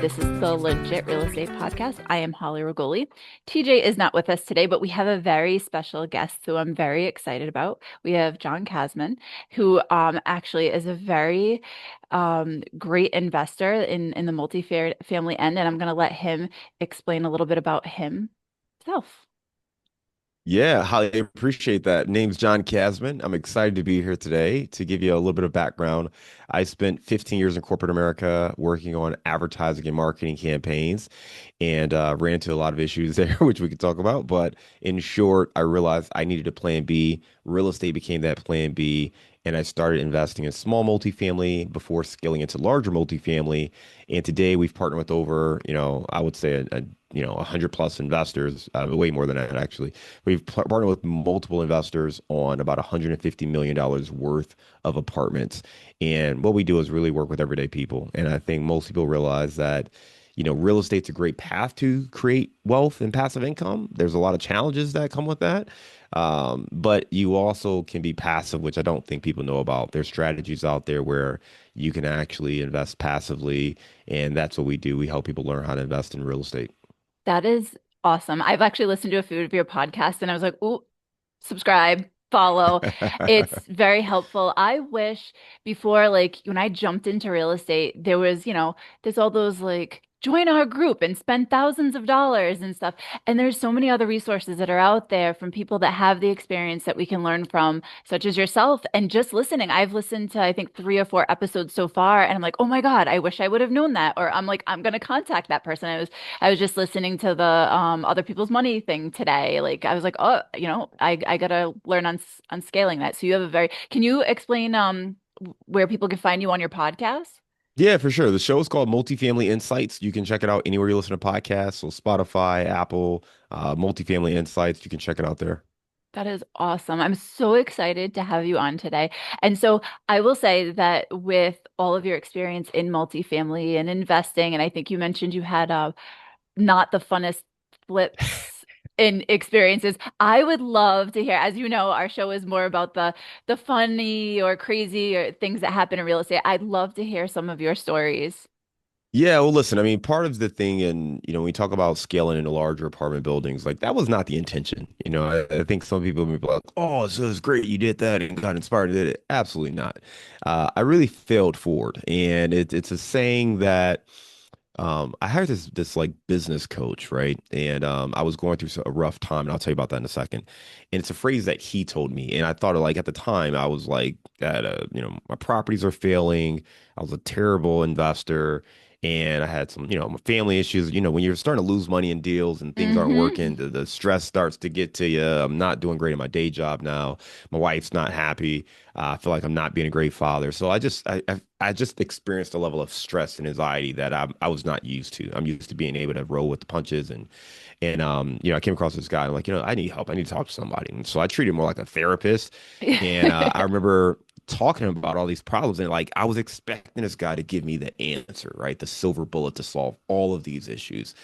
This is the Legit Real Estate Podcast. I am Holly Rogoli. TJ is not with us today, but we have a very special guest who I'm very excited about. We have John Casmon, who actually is a very great investor in the multifamily end, and I'm going to let him explain a little bit about himself. Yeah, I appreciate that. Name's John Casmon. I'm excited to be here today to give you a little bit of background. I spent 15 years in corporate America working on advertising and marketing campaigns and ran into a lot of issues there, which we could talk about. But in short, I realized I needed a plan B. Real estate became that plan B. And I started investing in small multifamily before scaling into larger multifamily. And today we've partnered with over, I would say 100 plus investors, way more than that actually. We've partnered with multiple investors on about $150 million worth of apartments. And what we do is really work with everyday people. And I think most people realize that, real estate's a great path to create wealth and passive income. There's a lot of challenges that come with that. But you also can be passive, which I don't think people know about. There's strategies out there where you can actually invest passively. And that's what we do. We help people learn how to invest in real estate. That is awesome. I've actually listened to a few of your podcasts and I was like, ooh, subscribe, follow. It's very helpful. I wish before, like when I jumped into real estate, there was, there's all those like join our group and spend thousands of dollars and stuff. And there's so many other resources that are out there from people that have the experience that we can learn from, such as yourself. And just listening, I've listened to, I think, 3 or 4 episodes so far, and I'm like, oh my God, I wish I would have known that. Or I'm like, I'm gonna contact that person. I was just listening to the other people's money thing today. Like I was like, oh, I gotta learn on scaling that. So you have a very, can you explain where people can find you on your podcast? Yeah, for sure. The show is called Multifamily Insights. You can check it out anywhere you listen to podcasts. So Spotify, Apple, Multifamily Insights. You can check it out there. That is awesome. I'm so excited to have you on today. And so I will say that with all of your experience in multifamily and investing, and I think you mentioned you had not the funnest flips in experiences. I would love to hear, as you know, our show is more about the funny or crazy or things that happen in real estate. I'd love to hear some of your stories. Yeah, well, listen, I mean, part of the thing, and when we talk about scaling into larger apartment buildings, like that was not the intention. I think some people may be like, "Oh, so it's great you did that and got inspired and did it." Absolutely not. I really failed forward, and it's a saying that I hired this like business coach, right? And I was going through a rough time, and I'll tell you about that in a second. And it's a phrase that he told me, and I thought like at the time I was like, my properties are failing. I was a terrible investor. And I had some, my family issues. When you're starting to lose money in deals and things aren't Hmm. working, the stress starts to get to you. I'm not doing great in my day job now. My wife's not happy. I feel like I'm not being a great father. So I just experienced a level of stress and anxiety that I was not used to. I'm used to being able to roll with the punches and I came across this guy. I'm like, I need help. I need to talk to somebody. And so I treated him more like a therapist. And I remember talking about all these problems and like I was expecting this guy to give me the answer, right? The silver bullet to solve all of these issues.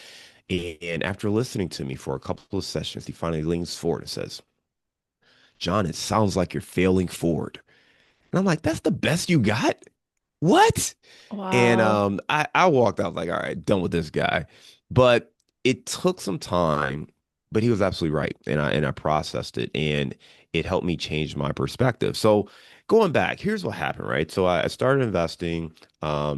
And after listening to me for a couple of sessions, he finally leans forward and says, "John, it sounds like you're failing forward." And I'm like, "That's the best you got? What?" And Wow. I walked out like, all right, done with this guy. But it took some time, but he was absolutely right. And I processed it and it helped me change my perspective. So going back, here's what happened, right? So I started investing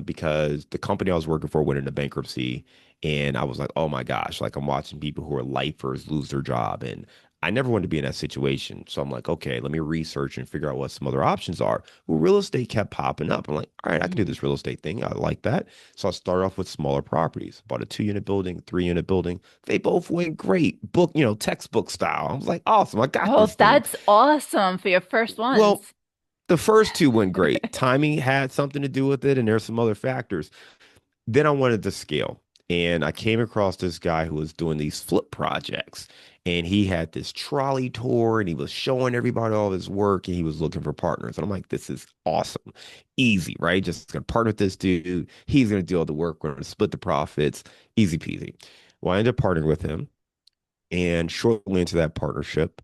because the company I was working for went into bankruptcy. And I was like, oh my gosh, like I'm watching people who are lifers lose their job. And I never wanted to be in that situation. So I'm like, okay, let me research and figure out what some other options are. Well, real estate kept popping up. I'm like, all right, I can do Mhm. this real estate thing. I like that. So I started off with smaller properties, bought a 2 unit building, 3 unit building. They both went great. Book, textbook style. I was like, awesome, I got Oh, this thing. that's awesome for your first Well, ones. the first two went great. Timing had something to do with it, and there's some other factors. Then I wanted to scale. And I came across this guy who was doing these flip projects. And he had this trolley tour and he was showing everybody all his work and he was looking for partners. And I'm like, this is awesome. Easy, right? Just gonna partner with this dude. He's gonna do all the work. We're gonna split the profits. Easy peasy. Well, I ended up partnering with him. And shortly into that partnership,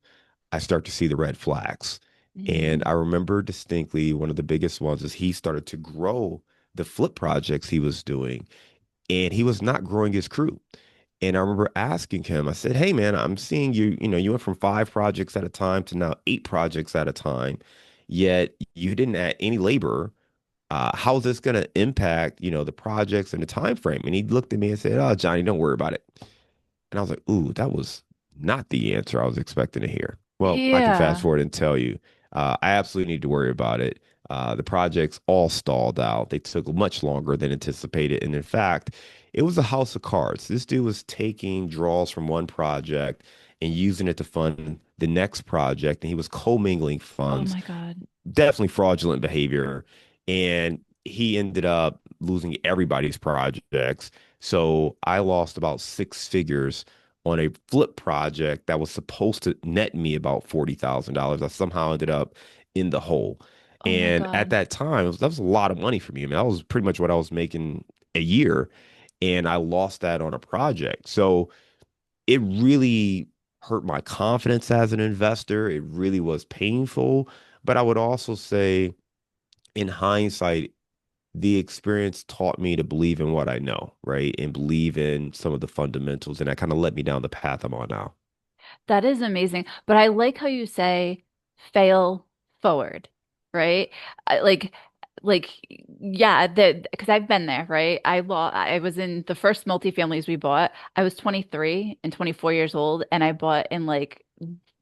I start to see the red flags. And I Mm. remember distinctly one of the biggest ones is he started to grow the flip projects he was doing and he was not growing his crew. And I remember asking him, I said, "Hey man, I'm seeing you, you went from 5 projects at a time to now 8 projects at a time, yet you didn't add any labor. How's this going to impact, the projects and the time frame?" And he looked at me and said, "Oh, Johnny, don't worry about it." And I was like, "Ooh, that was not the answer I was expecting to hear." Well, I can fast Yeah. forward and tell you, I absolutely need to worry about it. The projects all stalled out. They took much longer than anticipated. And in fact, it was a house of cards. This dude was taking draws from one project and using it to fund the next project. And he was commingling Oh funds, my God. definitely fraudulent behavior. And he ended up losing everybody's projects. So I lost about 6 figures on a flip project that was supposed to net me about $40,000. I somehow ended up in the hole. Oh my And at God. that time, that was a lot of money for me. I mean, that was pretty much what I was making a year. And I lost that on a project. So it really hurt my confidence as an investor. It really was painful. But I would also say, in hindsight, the experience taught me to believe in what I know, right? And believe in some of the fundamentals. And that kind of led me down the path I'm on now. That is amazing. But I like how you say fail forward, right? I, like, yeah, because I've been there, right? I was in the first multifamilies we bought. I was 23 and 24 years old, and I bought in like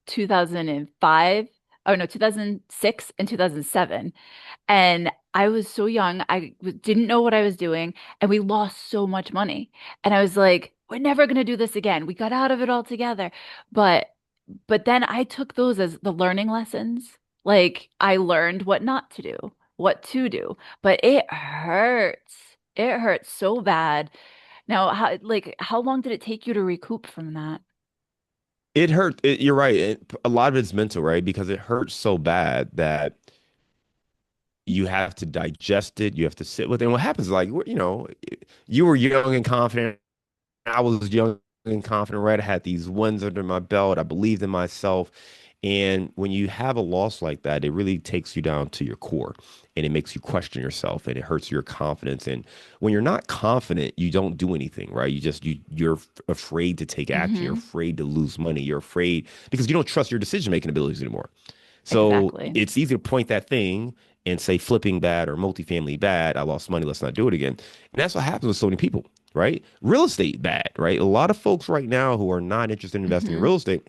2005. Oh no, 2006 and 2007. And I was so young, didn't know what I was doing, and we lost so much money. And I was like, we're never going to do this again. We got out of it altogether. But but then I took those as the learning lessons. Like I learned what not to do, what to do. But it hurts. It hurts so bad. Now, how long did it take you to recoup from that? It hurt. You're right. A lot of it's mental, right? Because it hurts so bad that you have to digest it. You have to sit with it. And what happens is like, you were young and confident. I was young and confident, right? I had these wins under my belt. I believed in myself. And when you have a loss like that, it really takes you down to your core and it makes you question yourself and it hurts your confidence. And when you're not confident, you don't do anything, right? You're afraid to take action. You're Hmm. afraid to lose money. You're afraid because you don't trust your decision making abilities anymore. So Exactly. it's easy to point that thing and say flipping bad or multifamily bad. I lost money. Let's not do it again. And that's what happens with so many people, right? Real estate bad, right? A lot of folks right now who are not interested in investing in Hmm. real estate,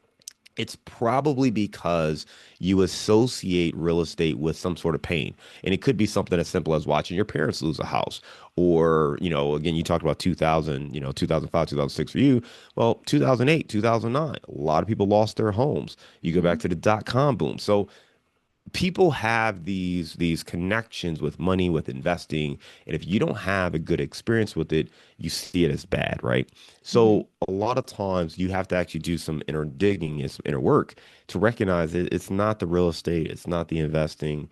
it's probably because you associate real estate with some sort of pain. And it could be something as simple as watching your parents lose a house. Or, again, you talked about 2000, 2005, 2006 for you. Well, 2008, 2009, a lot of people lost their homes. You go back Hmm. to the dot-com boom. So people have these connections with money, with investing, and if you don't have a good experience with it, you see it as bad, right? Hmm. So a lot of times you have to actually do some inner digging and some inner work to recognize that it's not the real estate, it's not the investing,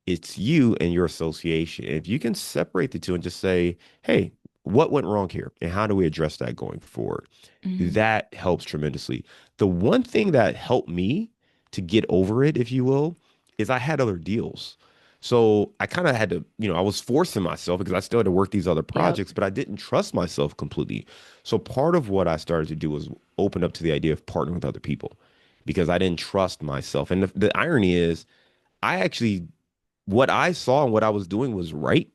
it's you and your association. If you can separate the two and just say, hey, what went wrong here and how do we address that going forward, Hmm. that helps tremendously. The one thing that helped me to get over it, if you will, is I had other deals. So I kind of had to, I was forcing myself because I still had to work these other Yep. projects, but I didn't trust myself completely. So part of what I started to do was open up to the idea of partnering with other people because I didn't trust myself. And the irony is, I actually, what I saw and what I was doing was right.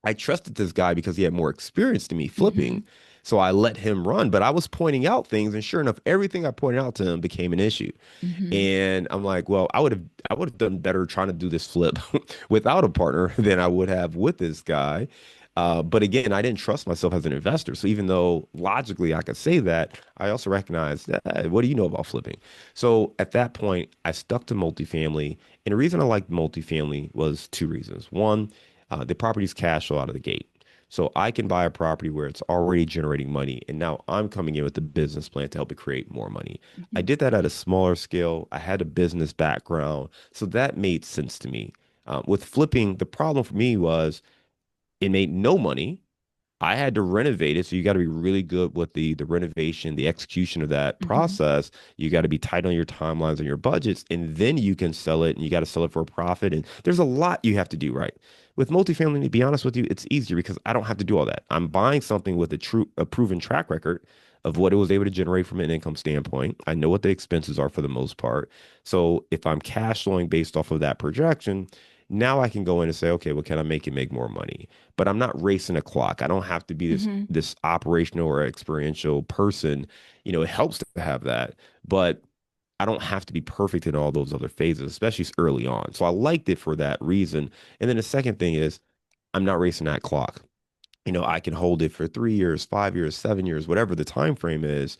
I trusted this guy because he had more experience than me Hmm. flipping. So I let him run, but I was pointing out things, and sure enough, everything I pointed out to him became an issue. Hmm. And I'm like, well, I would have done better trying to do this flip without a partner than I would have with this guy. But again, I didn't trust myself as an investor. So even though logically I could say that, I also recognize that, what do you know about flipping? So at that point, I stuck to multifamily. And the reason I liked multifamily was two reasons. One, the property's cash flow out of the gate. So I can buy a property where it's already generating money, and now I'm coming in with a business plan to help it create more money. I Hmm. did that at a smaller scale. I had a business background, so that made sense to me. With flipping, the problem for me was it made no money, I had to renovate it. So you got to be really good with the renovation, the execution of that Hmm. process. You got to be tight on your timelines and your budgets, and then you can sell it and you got to sell it for a profit. And there's a lot you have to do right. With multifamily, to be honest with you, it's easier because I don't have to do all that. I'm buying something with a proven track record of what it was able to generate from an income standpoint. I know what the expenses are for the most part. So if I'm cash flowing based off of that projection, now I can go in and say, okay, well, can I make it make more money? But I'm not racing a clock. I don't have to be Hmm. this operational or experiential person. It helps to have that, but I don't have to be perfect in all those other phases, especially early on. So I liked it for that reason. And then the second thing is I'm not racing that clock. I can hold it for 3 years, 5 years, 7 years, whatever the time frame is.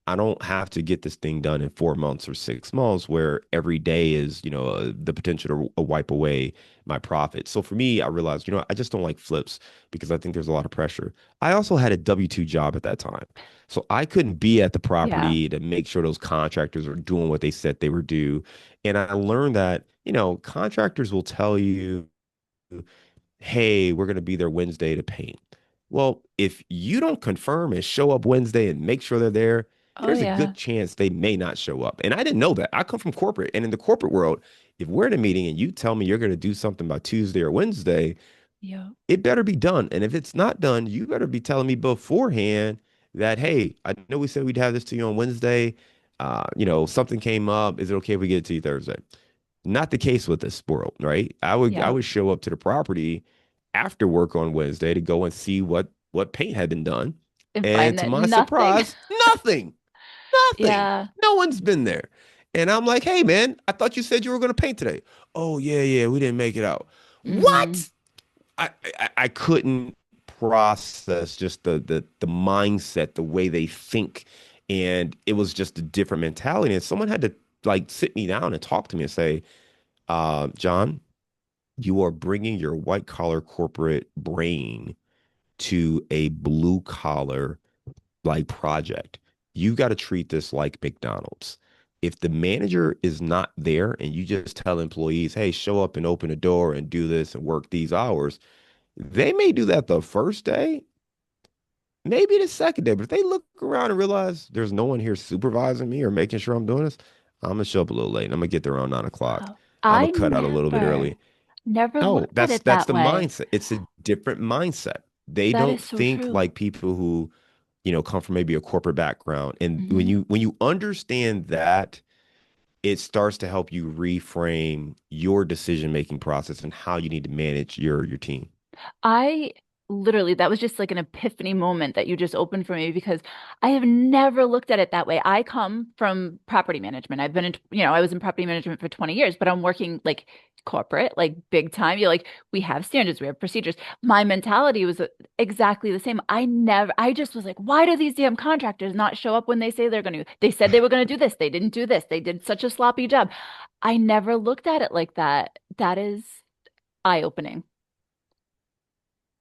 I don't have to get this thing done in 4 months or 6 months where every day is, the potential to wipe away my profit. So for me, I realized, I just don't like flips because I think there's a lot of pressure. I also had a W-2 job at that time. So I couldn't be at the Yeah. property to make sure those contractors were doing what they said they were due. And I learned that, contractors will tell you, hey, we're going to be there Wednesday to paint. Well, if you don't confirm and show up Wednesday and make sure they're there, Oh there's a yeah. good chance they may not show up. And I didn't know that. I come from corporate. And in the corporate world, if we're in a meeting and you tell me you're going to do something by Tuesday or Wednesday, Yeah. it better be done. And if it's not done, you better be telling me beforehand that, hey, I know we said we'd have this to you on Wednesday. Something came up. Is it okay if we get it to you Thursday? Not the case with this world, right? I Yeah. would show up to the property after work on Wednesday to go and see what paint had been done. And And find to that my nothing. surprise, nothing, nothing. Yeah. No one's been there. And I'm like, hey man, I thought you said you were going to paint today. Oh yeah, yeah, we didn't make it out. Hmm. What? I couldn't process just the mindset, the way they think, and it was just a different mentality. And someone had to like sit me down and talk to me and say, John, you are bringing your white collar corporate brain to a blue collar like project. You got to treat this like McDonald's. If the manager is not there and you just tell employees, hey, show up and open a door and do this and work these hours, they may do that the first day, maybe the second day. But if they look around and realize there's no one here supervising me or making sure I'm doing this, I'm gonna show up a little late and I'm gonna get there around 9 o'clock. Oh, I'm gonna I cut out a little bit early. never No, looked at that's it that's that the way. mindset. It's a different mindset. They That is don't so think true. like people who, come from maybe a corporate background. And when Hmm. you understand that, it starts to help you reframe your decision-making process and how you need to manage your team. I literally, that was just like an epiphany moment that you just opened for me because I have never looked at it that way. I come from property management. I've been in, I was in property management for 20 years, but I'm working like corporate, like big time. You're like, we have standards, we have procedures. My mentality was exactly the same. I just was like, why do these damn contractors not show up when they say they're going to? They said they were going to do this. They didn't do this. They did such a sloppy job. I never looked at it like that. That is eye-opening.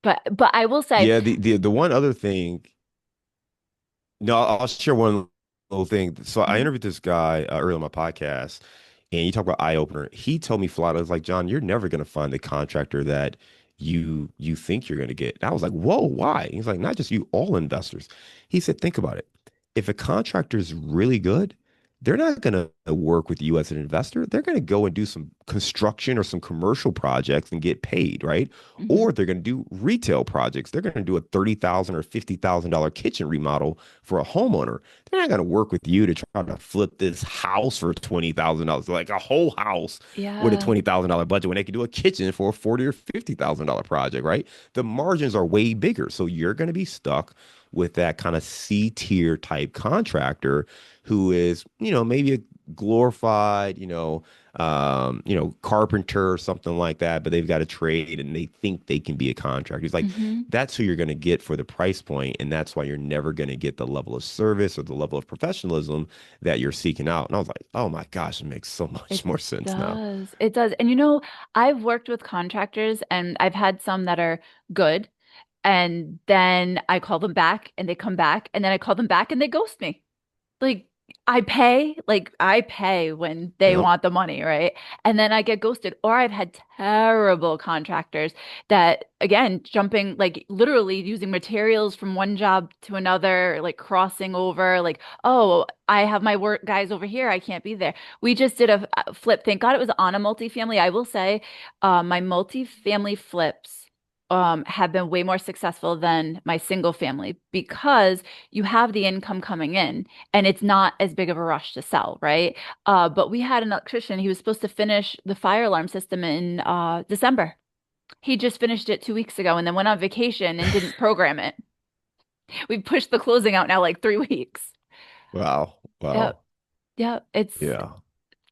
But I will say, Yeah, the one other thing. No, I'll share one little thing. So I mhm, interviewed this guy earlier on my podcast, and you talk about eye opener. He told me flat, I was like, John, you're never gonna find the contractor that you think you're gonna get. And I was like, whoa, why? He's like, not just you, all investors. He said, think about it. If a contractor is really good, they're not gonna work with you as an investor. They're gonna go and do some construction or some commercial projects and get paid, right? mhm. Or they're gonna do retail projects. They're gonna do a $30,000 or $50,000 kitchen remodel for a homeowner. They're not going to work with you to try to flip this house for $20,000, like a whole house with a Yeah, $20,000 budget when they can do a kitchen for a $40,000 or $50,000 project, right? The margins are way bigger. So you're going to be stuck with that kind of C tier type contractor who is, maybe a glorified, carpenter or something like that, but they've got a trade and they think they can be a contractor. He's like, hmm. that's who you're going to get for the price point, and that's why you're never going to get the level of service or the level of professionalism that you're seeking out. And I was like, oh my gosh, it makes so much It more sense now. does. It does. And I've worked with contractors and I've had some that are good. And then I call them back and they come back. And then I call them back and they ghost me. Like, I pay when they Yep. want the money, right? And then I get ghosted. Or I've had terrible contractors that, again, jumping, like literally using materials from one job to another, like crossing over, like, oh, I have my work guys over here. I can't be there. We just did a flip. Thank God it was on a multifamily. I will say, my multifamily flips. Have been way more successful than my single family because you have the income coming in and it's not as big of a rush to sell, right? But we had an electrician. He was supposed to finish the fire alarm system in December. He just finished it 2 weeks ago and then went on vacation and didn't program it. We pushed the closing out now like 3 weeks. Wow. Yep. Wow. Yep. It's Yeah.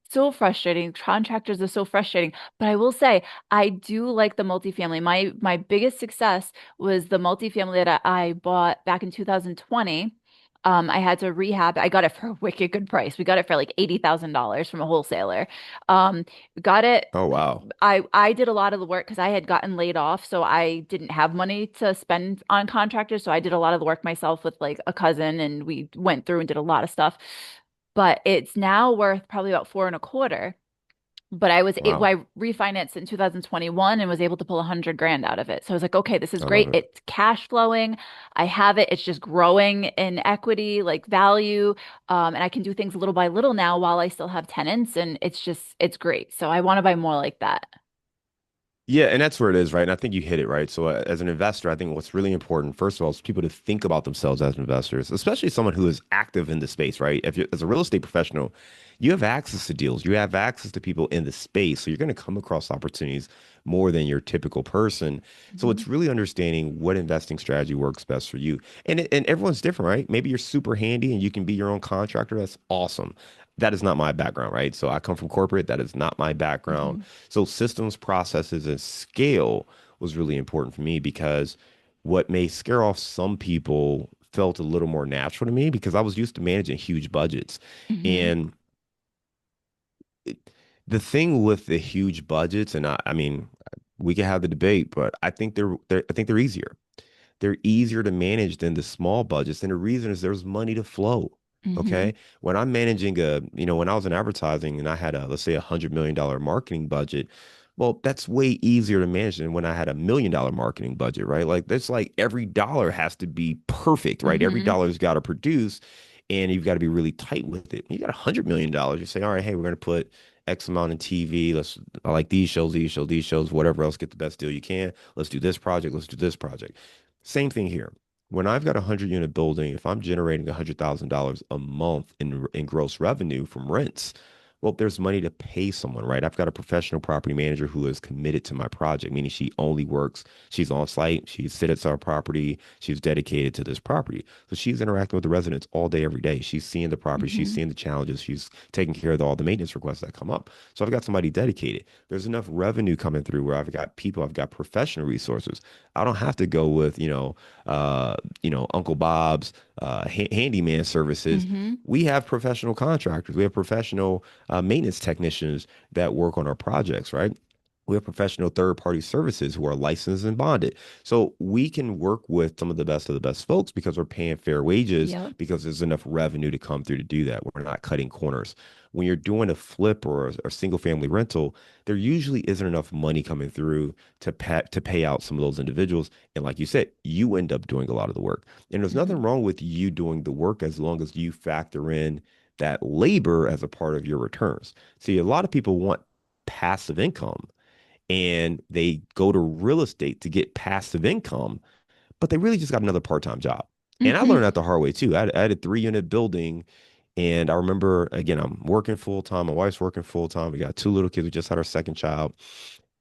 so frustrating. Contractors are so frustrating. But I will say, I do like the multifamily. My biggest success was the multifamily that I bought back in 2020. I had to rehab. I got it for a wicked good price. We got it for like $80,000 from a wholesaler. Got it. Oh, wow. I did a lot of the work because I had gotten laid off, so I didn't have money to spend on contractors. So I did a lot of the work myself with like a cousin, and we went through and did a lot of stuff. But it's now worth probably about four and a quarter. But Wow. I refinanced in 2021 and was able to pull 100 grand out of it. So I was like, okay, this is I love great. it. It's cash flowing. I have it. It's just growing in equity, like value. And I can do things little by little now while I still have tenants. And it's great. So I want to buy more like that. Yeah, and that's where it is, right? And I think you hit it, right? So, as an investor, I think what's really important, first of all, is people to think about themselves as investors, especially someone who is active in the space, right? If you're as a real estate professional, you have access to deals, you have access to people in the space, so you're going to come across opportunities more than your typical person. So, Mhm. it's really understanding what investing strategy works best for you, and everyone's different, right? Maybe you're super handy and you can be your own contractor. That's awesome. That is not my background, right? So I come from corporate. That is not my background. Mhm. So systems, processes, and scale was really important for me because what may scare off some people felt a little more natural to me because I was used to managing huge budgets. Mhm. And it- the thing with the huge budgets, and I mean, we can have the debate, but I think they're easier to manage than the small budgets. And the reason is there's money to flow. Mhm. Okay. When I'm managing when I was in advertising and I had let's say $100 million marketing budget, well, that's way easier to manage than when I had $1 million marketing budget, right? Like that's like every dollar has to be perfect, right? Every Mhm. dollar's got to produce and you've got to be really tight with it. You got $100 million. You say, all right, hey, we're going to put X amount in TV. I like these shows, whatever else, get the best deal you can. Let's do this project. Let's do this project. Same thing here. When I've got a 100 unit building, if I'm generating $100,000 a month in gross revenue from rents, well, there's money to pay someone, right? I've got a professional property manager who is committed to my project, meaning she only works, she's on site, she sits at our property, she's dedicated to this property. So she's interacting with the residents all day, every day. She's seeing the property, she's Mhm. seeing the challenges, she's taking care of all the maintenance requests that come up. So I've got somebody dedicated. There's enough revenue coming through where I've got people, I've got professional resources. I don't have to go with, Uncle Bob's handyman services. Mhm. We have professional contractors. We have professional maintenance technicians that work on our projects, right? We have professional third party services who are licensed and bonded. So we can work with some of the best folks because we're paying fair wages Yep. because there's enough revenue to come through to do that. We're not cutting corners. When you're doing a flip or a single family rental, there usually isn't enough money coming through to pay out some of those individuals. And like you said, you end up doing a lot of the work. And there's nothing Mhm. wrong with you doing the work as long as you factor in that labor as a part of your returns. See, a lot of people want passive income and they go to real estate to get passive income, but they really just got another part-time job. And I Mhm. learned that the hard way too. I had a 3 unit building and I remember again, I'm working full time. My wife's working full time. We got two little kids. We just had our second child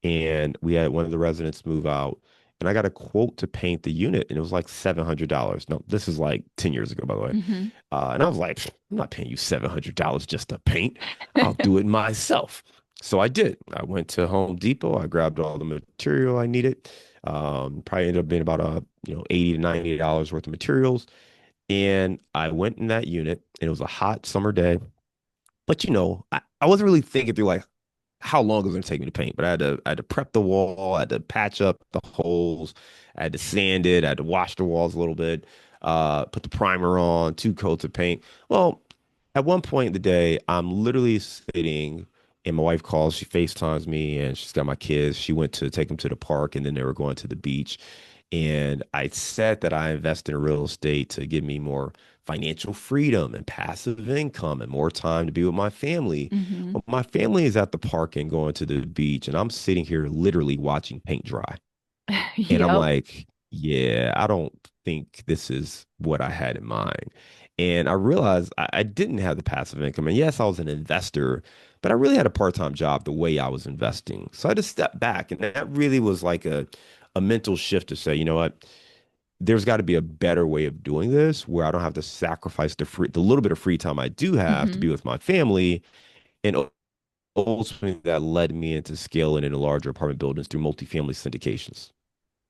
and we had one of the residents move out and I got a quote to paint the unit and it was like $700. No, this is like 10 years ago, by the way. Mhm. And I was like, I'm not paying you $700 just to paint. I'll do it myself. So I did. I went to Home Depot. I grabbed all the material I needed. Probably ended up being about $80 to $90 worth of materials. And I went in that unit and it was a hot summer day. But I wasn't really thinking through like how long it was going to take me to paint, but I had to prep the wall, I had to patch up the holes, I had to sand it, I had to wash the walls a little bit, put the primer on, two coats of paint. Well, At one point in the day, I'm literally sitting and my wife calls, she FaceTimes me and she's got my kids. She went to take them to the park and then they were going to the beach. And I said that I invest in real estate to give me more financial freedom and passive income and more time to be with my family. Hmm. Well, my family is at the park and going to the beach, and I'm sitting here literally watching paint dry. And I'm Yep. like, yeah, I don't think this is what I had in mind. And I realized I didn't have the passive income. And yes, I was an investor, but I really had a part-time job the way I was investing. So I just stepped back. And that really was like a mental shift to say, you know what? There's got to be a better way of doing this where I don't have to sacrifice the little bit of free time I do have to Hmm. be with my family. And ultimately that led me into scaling into larger apartment buildings through multifamily syndications.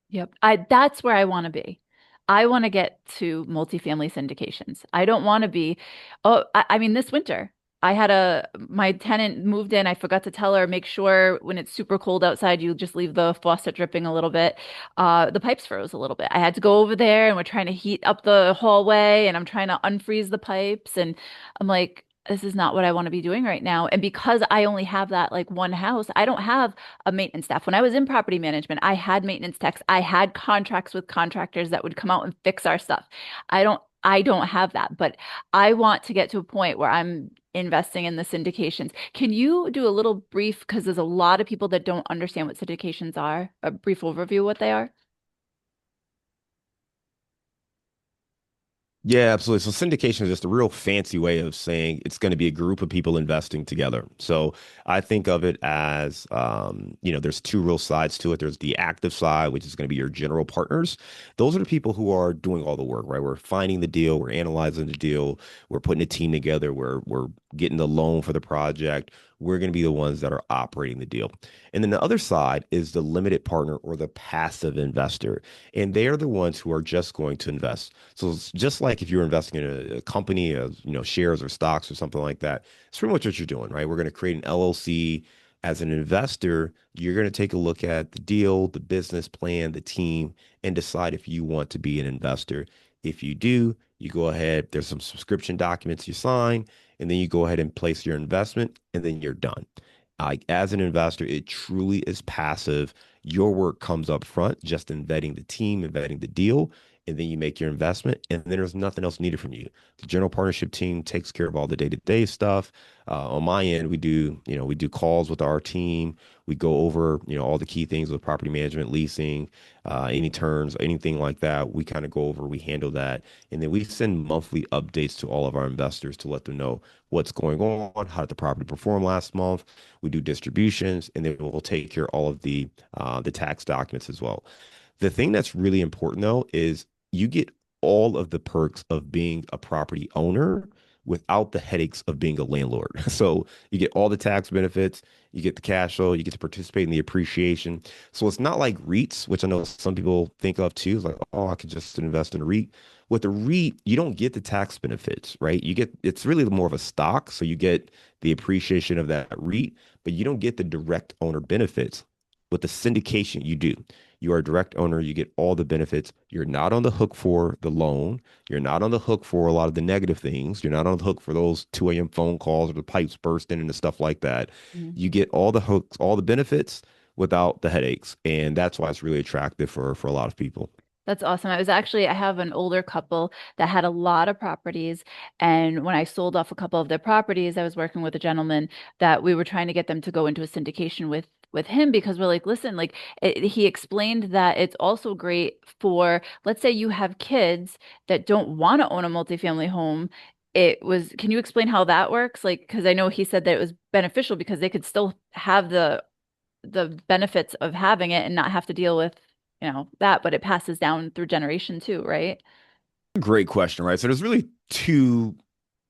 Yep. That's where I want to be. I want to get to multifamily syndications. I don't want to be, oh, I mean, this winter, my tenant moved in. I forgot to tell her, make sure when it's super cold outside, you just leave the faucet dripping a little bit. The pipes froze a little bit. I had to go over there and we're trying to heat up the hallway and I'm trying to unfreeze the pipes. And I'm like, this is not what I want to be doing right now. And because I only have that like one house, I don't have a maintenance staff. When I was in property management, I had maintenance techs. I had contracts with contractors that would come out and fix our stuff. I don't have that, but I want to get to a point where I'm investing in the syndications. Can you do a little brief, because there's a lot of people that don't understand what syndications are, a brief overview of what they are? Yeah, absolutely. So syndication is just a real fancy way of saying it's going to be a group of people investing together. So I think of it as, there's two real sides to it. There's the active side, which is going to be your general partners. Those are the people who are doing all the work, right? We're finding the deal, we're analyzing the deal, we're putting a team together, we're getting the loan for the project. We're going to be the ones that are operating the deal. And then the other side is the limited partner or the passive investor. And they're the ones who are just going to invest. So it's just like if you're investing in a company, shares or stocks or something like that, it's pretty much what you're doing, right? We're going to create an LLC. As an investor, you're going to take a look at the deal, the business plan, the team, and decide if you want to be an investor. If you do, you go ahead, there's some subscription documents you sign, and then you go ahead and place your investment, and then you're done. Like as an investor, it truly is passive. Your work comes up front, just in vetting the team and vetting the deal, and then you make your investment, and then there's nothing else needed from you. The general partnership team takes care of all the day-to-day stuff. On my end, we do calls with our team. We go over, all the key things with property management, leasing, any terms, anything like that. We kind of go over, we handle that, and then we send monthly updates to all of our investors to let them know what's going on, how did the property perform last month. We do distributions, and then we'll take care of all of the tax documents as well. The thing that's really important though is you get all of the perks of being a property owner without the headaches of being a landlord. So you get all the tax benefits, you get the cash flow, you get to participate in the appreciation. So it's not like REITs, which I know some people think of too, like, oh, I could just invest in a REIT. With a REIT, you don't get the tax benefits, right? It's really more of a stock. So you get the appreciation of that REIT, but you don't get the direct owner benefits. With the syndication, you do. You are a direct owner. You get all the benefits. You're not on the hook for the loan. You're not on the hook for a lot of the negative things. You're not on the hook for those 2 a.m. phone calls or the pipes bursting and the stuff like that. Mhm. You get all the hooks, all the benefits without the headaches. And that's why it's really attractive for a lot of people. That's awesome. I have an older couple that had a lot of properties. And when I sold off a couple of their properties, I was working with a gentleman that we were trying to get them to go into a syndication with him because we're like, listen, like he explained that it's also great for, let's say you have kids that don't want to own a multifamily home. Can you explain how that works? Like, because I know he said that it was beneficial because they could still have the benefits of having it and not have to deal with, that, but it passes down through generation too, right? Great question, right? So there's really two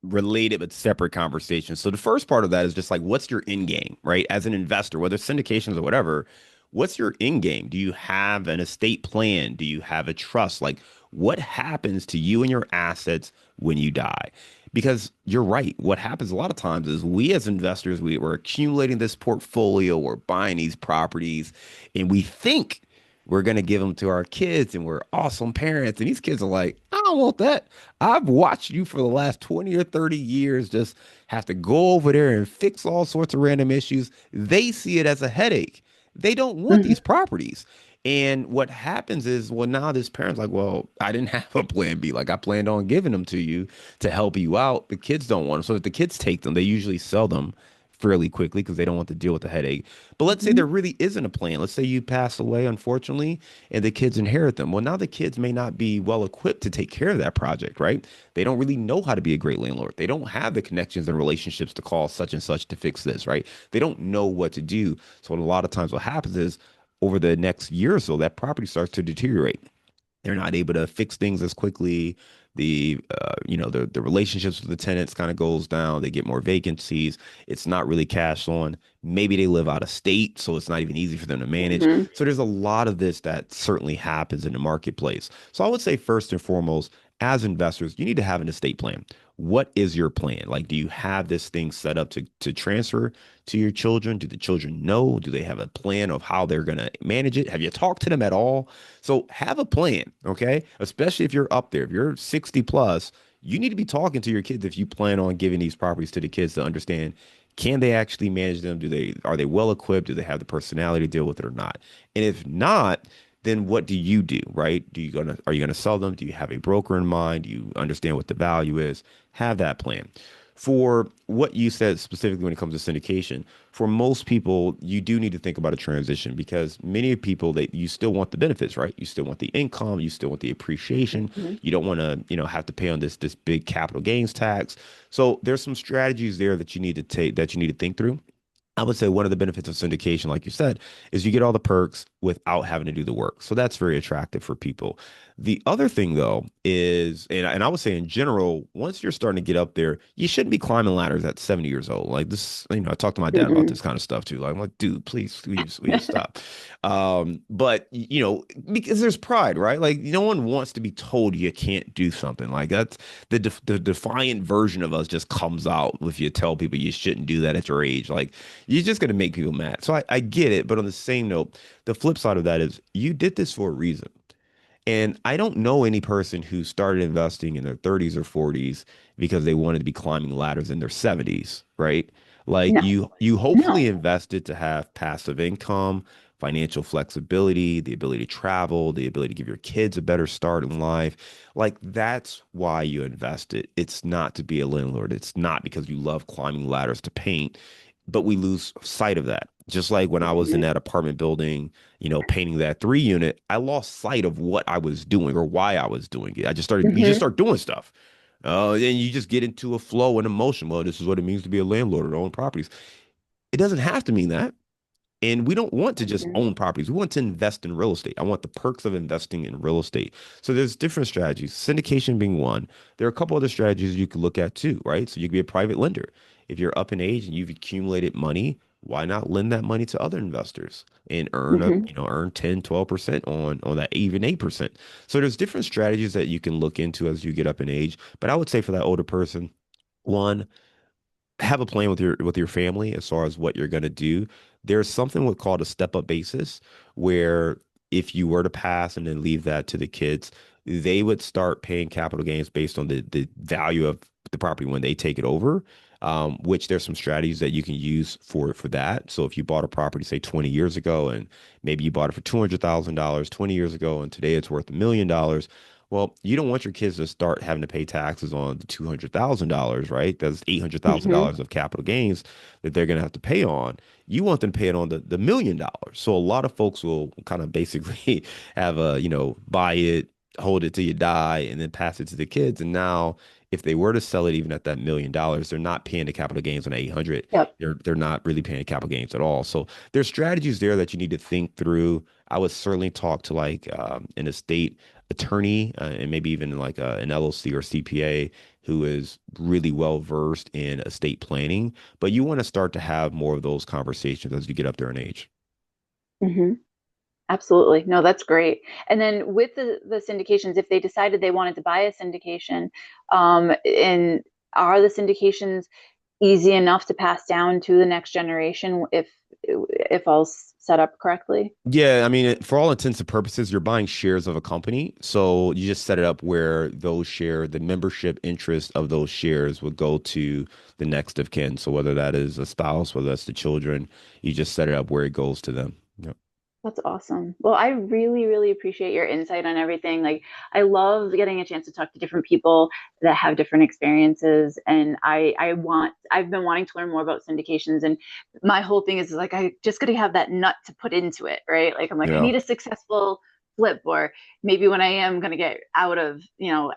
related but separate conversations. So the first part of that is just like, what's your end game, right? As an investor, whether it's syndications or whatever, what's your end game? Do you have an estate plan? Do you have a trust? Like, what happens to you and your assets when you die? Because you're right. What happens a lot of times is we as investors, we're accumulating this portfolio, we're buying these properties, and we think we're going to give them to our kids and we're awesome parents. And these kids are like, I don't want that. I've watched you for the last 20 or 30 years just have to go over there and fix all sorts of random issues. They see it as a headache. They don't want Hmm. these properties. And what happens is, well, now this parent's like, well, I didn't have a plan B. Like I planned on giving them to you to help you out. The kids don't want them. So if the kids take them, they usually sell them fairly quickly because they don't want to deal with the headache. But let's say Hmm. there really isn't a plan. Let's say you pass away, unfortunately, and the kids inherit them. Well, now the kids may not be well equipped to take care of that project, right? They don't really know how to be a great landlord. They don't have the connections and relationships to call such and such to fix this, right? They don't know what to do. So a lot of times what happens is over the next year or so, that property starts to deteriorate. They're not able to fix things as quickly. The relationships with the tenants kind of goes down. They get more vacancies. It's not really cash on. Maybe they live out of state, so it's not even easy for them to manage. Hmm. So there's a lot of this that certainly happens in the marketplace. So I would say first and foremost, as investors, you need to have an estate plan. What is your plan? Like, do you have this thing set up to transfer to your children? Do the children know? Do they have a plan of how they're going to manage it? Have you talked to them at all? So have a plan, okay? Especially if you're up there, if you're 60 plus, you need to be talking to your kids if you plan on giving these properties to the kids to understand can they actually manage them? Are they well equipped? Do they have the personality to deal with it or not? And if not, then what do you do, right? Are you gonna sell them? Do you have a broker in mind? Do you understand what the value is? Have that plan. For what you said specifically when it comes to syndication, for most people, you do need to think about a transition because many people that you still want the benefits, right? You still want the income, you still want the appreciation. Hmm. You don't want to, have to pay on this big capital gains tax. So there's some strategies there that you need to take that you need to think through. I would say one of the benefits of syndication, like you said, is you get all the perks without having to do the work. So that's very attractive for people. The other thing, though, is, and I would say in general, once you're starting to get up there, you shouldn't be climbing ladders at 70 years old. Like this, I talk to my dad about Hmm. this kind of stuff too. Like, I'm like, dude, please, we just stop. But because there's pride, right? Like, no one wants to be told you can't do something. Like that's the defiant version of us just comes out if you tell people you shouldn't do that at your age. Like, you're just going to make people mad. So I get it. But on the same note, the flip side of that is you did this for a reason. And I don't know any person who started investing in their 30s or 40s because they wanted to be climbing ladders in their 70s, right? Like No, you hopefully no. invested to have passive income, financial flexibility, the ability to travel, the ability to give your kids a better start in life. Like that's why you invested. It's not to be a landlord. It's not because you love climbing ladders to paint, but we lose sight of that. Just like when I was in Hmm. that apartment building, painting that 3 unit, I lost sight of what I was doing or why I was doing it. You just Hmm. start doing stuff. Then you just get into a flow and emotion. Well, this is what it means to be a landlord or to own properties. It doesn't have to mean that. And we don't want to just Hmm. own properties. We want to invest in real estate. I want the perks of investing in real estate. So there's different strategies, syndication being one. There are a couple other strategies you could look at too, right? So you could be a private lender. If you're up in age and you've accumulated money, why not lend that money to other investors and Hmm. earn 10, 12% on that, even 8%. So there's different strategies that you can look into as you get up in age. But I would say for that older person, one, have a plan with your family as far as what you're going to do. There's something what called a step up basis where if you were to pass and then leave that to the kids, they would start paying capital gains based on the value of the property when they take it over. Which there's some strategies that you can use for that. So if you bought a property, say 20 years ago, and maybe you bought it for $200,000 20 years ago, and today it's worth $1 million. Well, you don't want your kids to start having to pay taxes on the $200,000, right? That's eight hundred thousand Hmm. dollars of capital gains that they're going to have to pay on. You want them to pay it on the $1 million. So a lot of folks will kind of basically have buy it, hold it till you die, and then pass it to the kids. And now, if they were to sell it even at that $1 million, they're not paying the capital gains on 800. Yep. They're not really paying capital gains at all. So there's strategies there that you need to think through. I would certainly talk to like an estate attorney and maybe even like an LLC or CPA who is really well versed in estate planning. But you want to start to have more of those conversations as you get up there in age. Hmm. Absolutely. No, that's great. And then with the syndications, if they decided they wanted to buy a syndication, and are the syndications easy enough to pass down to the next generation if all's set up correctly. Yeah, I mean, for all intents and purposes, you're buying shares of a company. So you just set it up where the membership interest of those shares would go to the next of kin. So whether that is a spouse, whether that's the children, you just set it up where it goes to them. Yep. That's awesome. Well, I really, really appreciate your insight on everything. Like, I love getting a chance to talk to different people that have different experiences. And I've been wanting to learn more about syndications. And my whole thing is like, I just got to have that nut to put into it, right? Like, I'm like, I Yeah. need a successful flip, or maybe when I am going to get out of,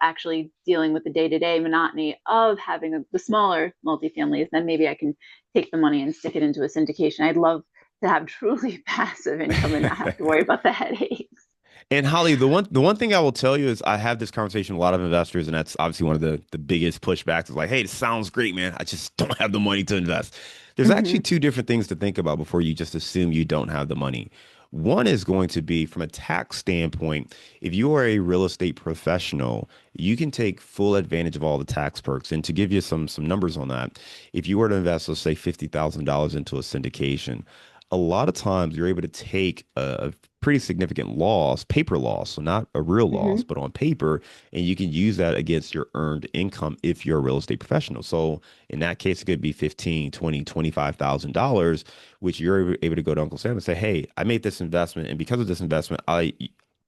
actually dealing with the day-to-day monotony of having the smaller multifamilies, then maybe I can take the money and stick it into a syndication. I'd love to have truly passive income and not have to worry about the headaches. And Holly, the one thing I will tell you is I have this conversation with a lot of investors, and that's obviously one of the biggest pushbacks is like, hey, this sounds great, man. I just don't have the money to invest. There's actually Hmm. two different things to think about before you just assume you don't have the money. One is going to be from a tax standpoint, if you are a real estate professional, you can take full advantage of all the tax perks. And to give you some numbers on that, if you were to invest, let's say $50,000 into a syndication, a lot of times you're able to take a pretty significant loss, paper loss, so not a real loss, Hmm. but on paper, and you can use that against your earned income if you're a real estate professional. So in that case, it could be 15, 20, $25,000, which you're able to go to Uncle Sam and say, hey, I made this investment, and because of this investment, I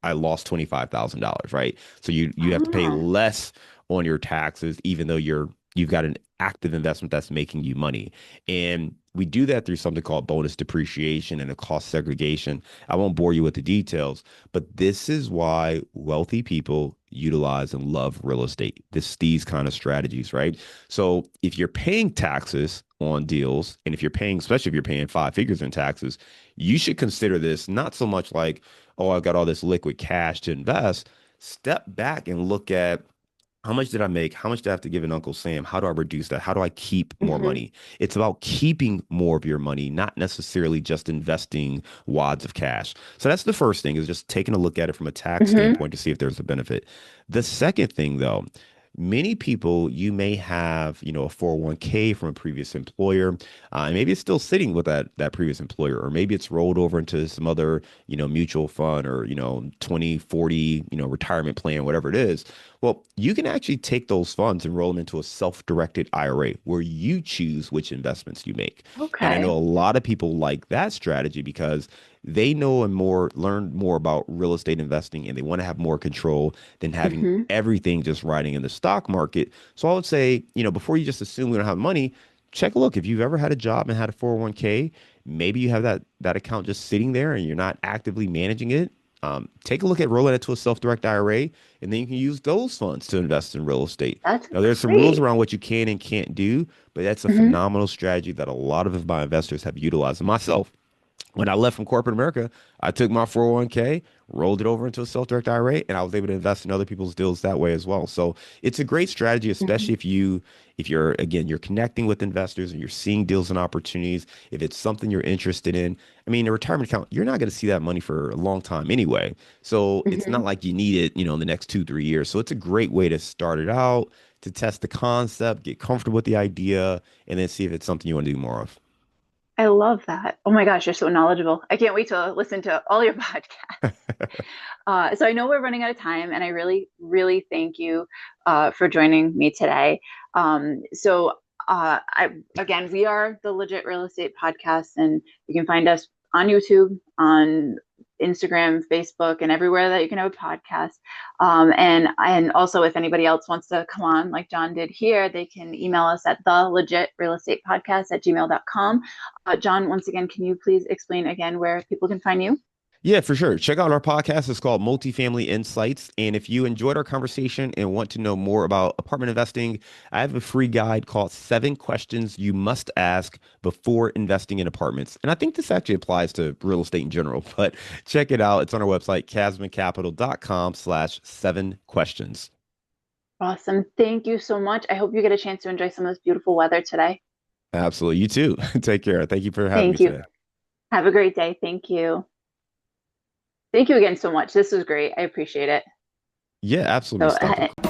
lost $25,000, right? So you have to pay Ah. less on your taxes, even though you've got an active investment that's making you money. And we do that through something called bonus depreciation and a cost segregation. I won't bore you with the details, but this is why wealthy people utilize and love real estate. These kind of strategies, right? So if you're paying taxes on deals, and if you're paying, especially if you're paying five figures in taxes, you should consider this not so much like, oh, I've got all this liquid cash to invest. Step back and look at how much did I make? How much do I have to give an Uncle Sam? How do I reduce that? How do I keep more Hmm. money? It's about keeping more of your money, not necessarily just investing wads of cash. So that's the first thing is just taking a look at it from a tax Hmm. standpoint to see if there's a benefit. The second thing, though, many people, you may have, a 401k from a previous employer, and maybe it's still sitting with that previous employer, or maybe it's rolled over into some other, mutual fund or, 2040, retirement plan, whatever it is. Well, you can actually take those funds and roll them into a self-directed IRA where you choose which investments you make. And I know Okay. a lot of people like that strategy because they know and learn more about real estate investing and they want to have more control than having Hmm. everything just riding in the stock market. So I would say, before you just assume we don't have money, check a look. If you've ever had a job and had a 401k, maybe you have that account just sitting there and you're not actively managing it. Take a look at rolling it to a self-direct IRA, and then you can use those funds to invest in real estate. That's Now, there's some rules great. around what you can and can't do, but that's a Hmm. phenomenal strategy that a lot of my investors have utilized. And myself, when I left from corporate America, I took my 401k, rolled it over into a self-direct IRA, and I was able to invest in other people's deals that way as well. So it's a great strategy, Hmm. especially if you're again you're connecting with investors and you're seeing deals and opportunities. If it's something you're interested in, I mean, a retirement account, you're not going to see that money for a long time anyway. So it's not Hmm. like you need it, in the next 2, 3 years. So it's a great way to start it out, to test the concept, get comfortable with the idea, and then see if it's something you want to do more of. I love that. Oh my gosh, you're so knowledgeable. I can't wait to listen to all your podcasts. So I know we're running out of time, and I really, really thank you for joining me today. Again, we are the Legit Real Estate Podcast, and you can find us on YouTube, on Instagram, Facebook, and everywhere that you can have a podcast. And also, if anybody else wants to come on, like John did here, they can email us at the legit real estate podcast at gmail.com. John, once again, can you please explain again where people can find you? Yeah, for sure. Check out our podcast. It's called Multifamily Insights. And if you enjoyed our conversation and want to know more about apartment investing, I have a free guide called 7 Questions You Must Ask Before Investing in Apartments. And I think this actually applies to real estate in general, but check it out. It's on our website, casmoncapital.com/7 questions. Awesome. Thank you so much. I hope you get a chance to enjoy some of this beautiful weather today. Absolutely. You too. Take care. Thank you for having me Thank you. today. Have a great day. Thank you. Thank you again so much. This was great. I appreciate it. Yeah, absolutely. So, Stop the